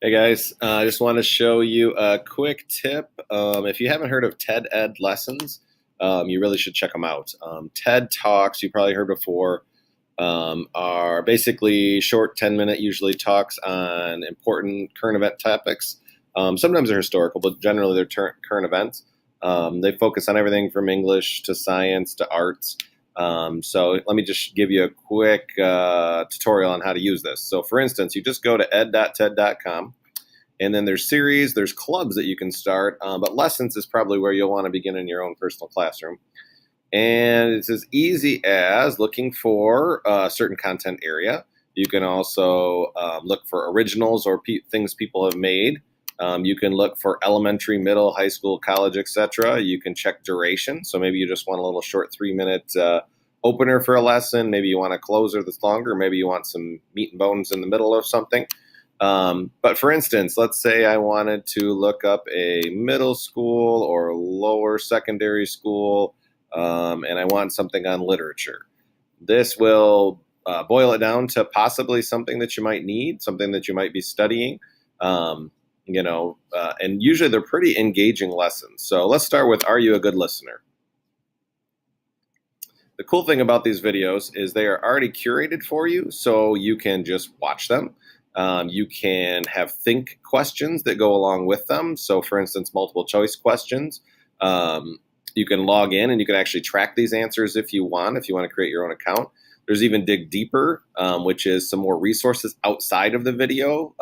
Hey guys, I just want to show you a quick tip. If you haven't heard of TED Ed lessons, you really should check them out. TED Talks, you probably heard before, are basically short 10-minute usually talks on important current event topics. Sometimes they're historical, but generally they're current events. They focus on everything from English to science to arts. So let me just give you a quick tutorial on how to use this. So for instance, you just go to ed.ted.com, and then there's series, there's clubs that you can start, but lessons is probably where you'll want to begin in your own personal classroom. And it's as easy as looking for a certain content area. You can also look for originals or things people have made. You can look for elementary, middle, high school, college, etc. You can check duration. So maybe you just want a little short 3-minute opener for a lesson. Maybe you want a closer that's longer. Maybe you want some meat and bones in the middle of something. But for instance, let's say I wanted to look up a middle school or lower secondary school, and I want something on literature. This will boil it down to possibly something that you might need, something that you might be studying. And usually they're pretty engaging lessons. So let's start with, are you a good listener? The cool thing about these videos is they are already curated for you, so you can just watch them. You can have think questions that go along with them. So for instance, multiple choice questions. You can log in and you can actually track these answers if you want to create your own account. There's even Dig Deeper, which is some more resources outside of the video,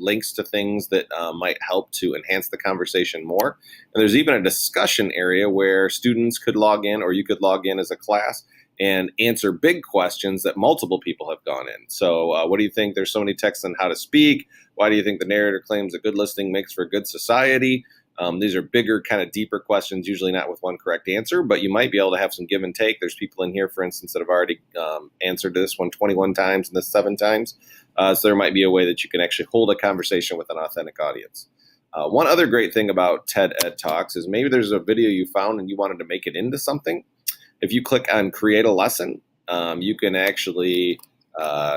links to things that might help to enhance the conversation more. And there's even a discussion area where students could log in, or you could log in as a class and answer big questions that multiple people have gone in. So what do you think? There's so many texts on how to speak. Why do you think the narrator claims a good listening makes for a good society? These are bigger, kind of deeper questions, usually not with one correct answer, but you might be able to have some give and take. There's people in here, for instance, that have already answered this one 21 times and this 7 times. So there might be a way that you can actually hold a conversation with an authentic audience. One other great thing about TED Ed Talks is maybe there's a video you found and you wanted to make it into something. If you click on Create a Lesson, you can actually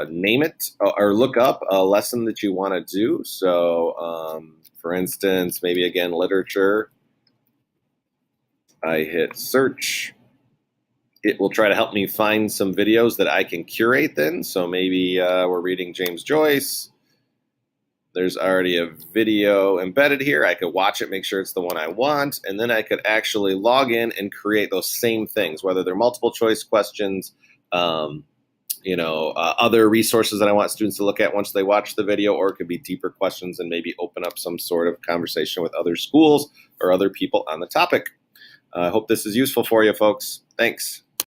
name it or look up a lesson that you want to do. So for instance, maybe again, literature. I hit search. It will try to help me find some videos that I can curate then. So maybe we're reading James Joyce. There's already a video embedded here. I could watch it, make sure it's the one I want, and then I could actually log in and create those same things, whether they're multiple choice questions, other resources that I want students to look at once they watch the video, or it could be deeper questions and maybe open up some sort of conversation with other schools or other people on the topic. I hope this is useful for you, folks. Thanks.